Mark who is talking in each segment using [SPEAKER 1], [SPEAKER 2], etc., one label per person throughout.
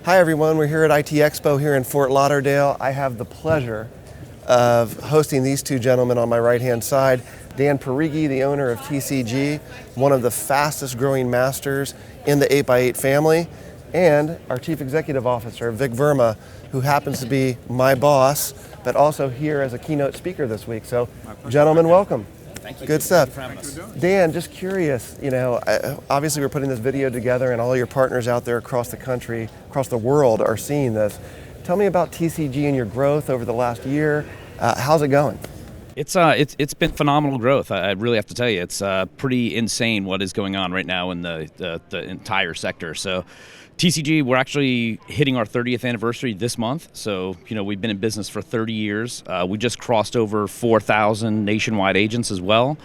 [SPEAKER 1] Hi everyone, we're here at IT Expo here in Fort Lauderdale. I have the pleasure of hosting these two gentlemen on my right-hand side. Dan Parigi, the owner of TCG, one of the fastest growing masters in the 8x8 family, and our Chief Executive Officer, Vic Verma, who happens to be my boss, but also here as a keynote speaker this week. So, gentlemen, welcome.
[SPEAKER 2] Thank you.
[SPEAKER 1] Good stuff.
[SPEAKER 2] Thank you.
[SPEAKER 1] Dan, just curious, obviously we're putting this video together and all your partners out there across the country, across the world are seeing this. Tell me about TCG and your growth over the last year. How's it going?
[SPEAKER 2] It's been phenomenal growth. I really have to tell you, it's pretty insane what is going on right now in the entire sector. So TCG, we're actually hitting our 30th anniversary this month. So, we've been in business for 30 years. We just crossed over 4,000 nationwide agents as well.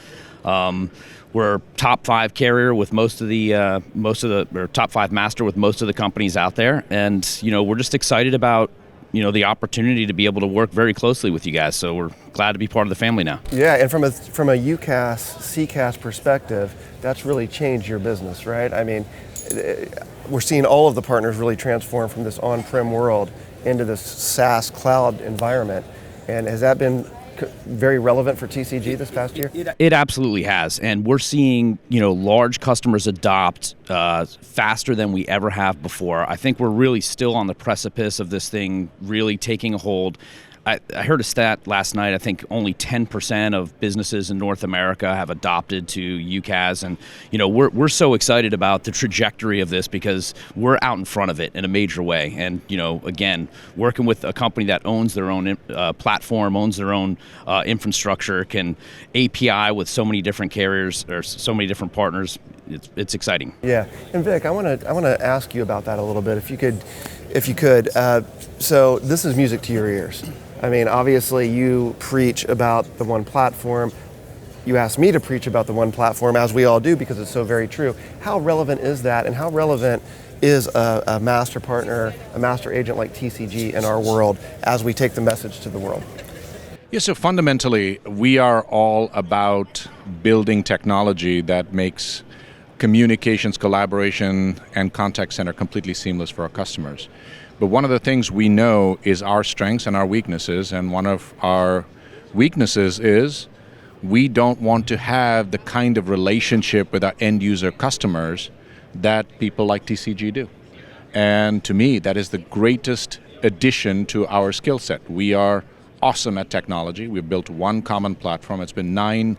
[SPEAKER 2] We're top 5 carrier with or top 5 master with most of the companies out there. And, we're just excited about, the opportunity to be able to work very closely with you guys. So we're glad to be part of the family now.
[SPEAKER 1] Yeah, and from a UCaaS, CCaaS perspective, that's really changed your business, right? I mean, we're seeing all of the partners really transform from this on-prem world into this SaaS cloud environment. And has that been very relevant for TCG this past year?
[SPEAKER 2] It absolutely has, and we're seeing large customers adopt faster than we ever have before. I think we're really still on the precipice of this thing really taking a hold. I heard a stat last night. I think only 10% of businesses in North America have adopted to UCaaS, and we're so excited about the trajectory of this because we're out in front of it in a major way. And again, working with a company that owns their own platform, owns their own infrastructure, can API with so many different carriers or so many different partners. It's exciting.
[SPEAKER 1] Yeah, and Vic, I want to ask you about that a little bit, if you could. So this is music to your ears. I mean, obviously you preach about the one platform. You asked me to preach about the one platform, as we all do, because it's so very true. How relevant is that, and how relevant is a master partner, a master agent like TCG in our world as we take the message to the world?
[SPEAKER 3] Yeah, so fundamentally, we are all about building technology that makes communications, collaboration, and contact center completely seamless for our customers. But one of the things we know is our strengths and our weaknesses, and one of our weaknesses is we don't want to have the kind of relationship with our end user customers that people like TCG do. And to me, that is the greatest addition to our skill set. We are awesome at technology. We've built one common platform. It's been 9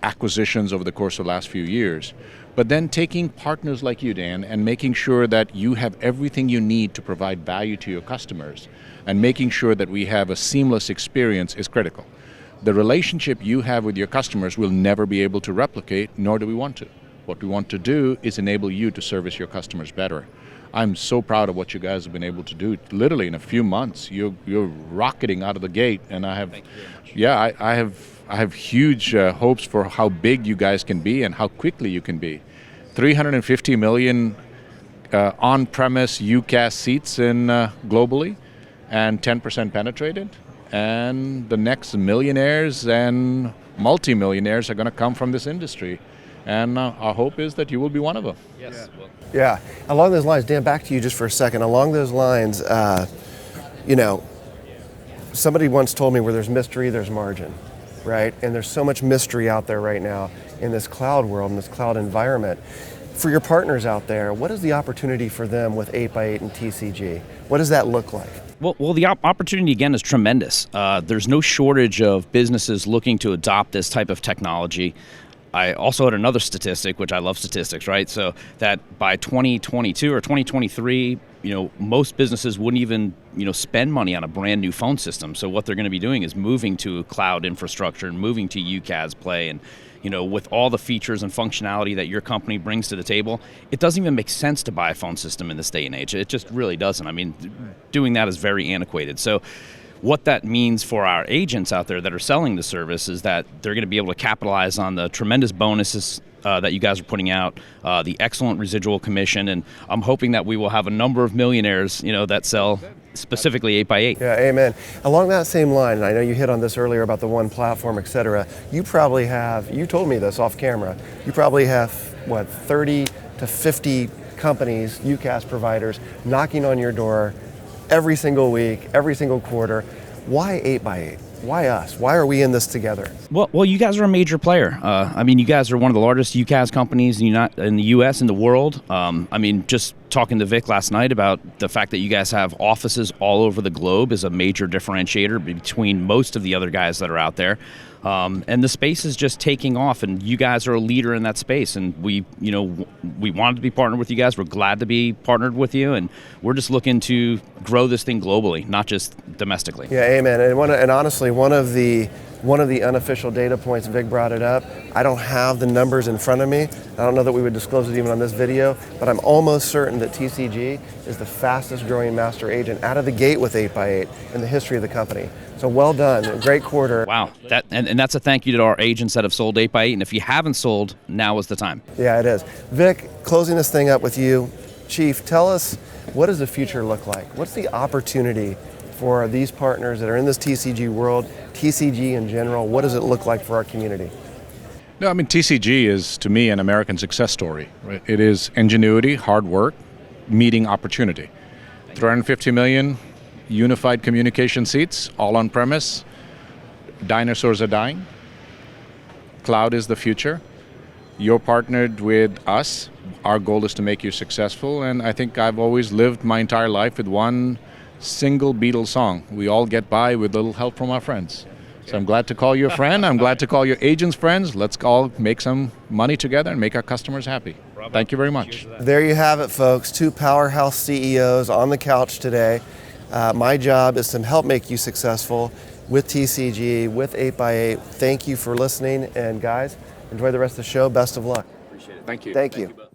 [SPEAKER 3] acquisitions over the course of the last few years. But then taking partners like you, Dan, and making sure that you have everything you need to provide value to your customers and making sure that we have a seamless experience is critical. The relationship you have with your customers will never be able to replicate, nor do we want to. What we want to do is enable you to service your customers better. I'm so proud of what you guys have been able to do. Literally in a few months, you're rocketing out of the gate, and I have huge hopes for how big you guys can be and how quickly you can be. 350 million on-premise UCaaS seats in globally, and 10% penetrated. And the next millionaires and multimillionaires are going to come from this industry. And our hope is that you will be one of them.
[SPEAKER 2] Yes.
[SPEAKER 1] Yeah. Along those lines, Dan, back to you just for a second. Along those lines, somebody once told me where there's mystery, there's margin, right? And there's so much mystery out there right now in this cloud world, in this cloud environment. For your partners out there, what is the opportunity for them with 8x8 and TCG? What does that look like?
[SPEAKER 2] Well, the opportunity, again, is tremendous. There's no shortage of businesses looking to adopt this type of technology. I also had another statistic, which I love statistics, right? So that by 2022 or 2023, most businesses wouldn't even, spend money on a brand new phone system. So what they're going to be doing is moving to cloud infrastructure and moving to UCaaS play. And, with all the features and functionality that your company brings to the table, it doesn't even make sense to buy a phone system in this day and age. It just really doesn't. I mean, doing that is very antiquated. So what that means for our agents out there that are selling the service is that they're going to be able to capitalize on the tremendous bonuses that you guys are putting out, the excellent residual commission, and I'm hoping that we will have a number of millionaires, that sell specifically 8x8.
[SPEAKER 1] Yeah, amen. Along that same line, and I know you hit on this earlier about the one platform, et cetera, you probably have, you told me this off camera, you probably have, 30 to 50 companies, UCaaS providers, knocking on your door every single week, every single quarter. Why 8x8? Why us? Why are we in this together?
[SPEAKER 2] Well, you guys are a major player. I mean, you guys are one of the largest UCaaS companies in the U.S. and the world. I mean, just talking to Vic last night about the fact that you guys have offices all over the globe is a major differentiator between most of the other guys that are out there. And the space is just taking off, and you guys are a leader in that space. And we wanted to be partnered with you guys. We're glad to be partnered with you, and we're just looking to grow this thing globally, not just domestically.
[SPEAKER 1] Yeah, amen. And honestly, one of the unofficial data points, Vic brought it up. I don't have the numbers in front of me. I don't know that we would disclose it even on this video, but I'm almost certain that TCG is the fastest growing master agent out of the gate with 8x8 in the history of the company. So well done, a great quarter.
[SPEAKER 2] Wow, and that's a thank you to our agents that have sold 8x8, and if you haven't sold, now is the time.
[SPEAKER 1] Yeah, it is. Vic, closing this thing up with you. Chief, tell us, what does the future look like? What's the opportunity for these partners that are in this TCG world, TCG in general? What does it look like for our community?
[SPEAKER 3] No, I mean, TCG is, to me, an American success story. Right? It is ingenuity, hard work, meeting opportunity. 350 million unified communication seats, all on premise. Dinosaurs are dying. Cloud is the future. You're partnered with us. Our goal is to make you successful, and I think I've always lived my entire life with one single Beatles song. We all get by with a little help from our friends. So I'm glad to call you a friend. I'm glad to call your agents friends. Let's all make some money together and make our customers happy. Thank you very much.
[SPEAKER 1] There you have it, folks. Two powerhouse CEOs on the couch today. My job is to help make you successful with TCG, with 8x8. Thank you for listening, and guys, enjoy the rest of the show. Best of luck.
[SPEAKER 3] Appreciate it. Thank you.
[SPEAKER 1] Thank you.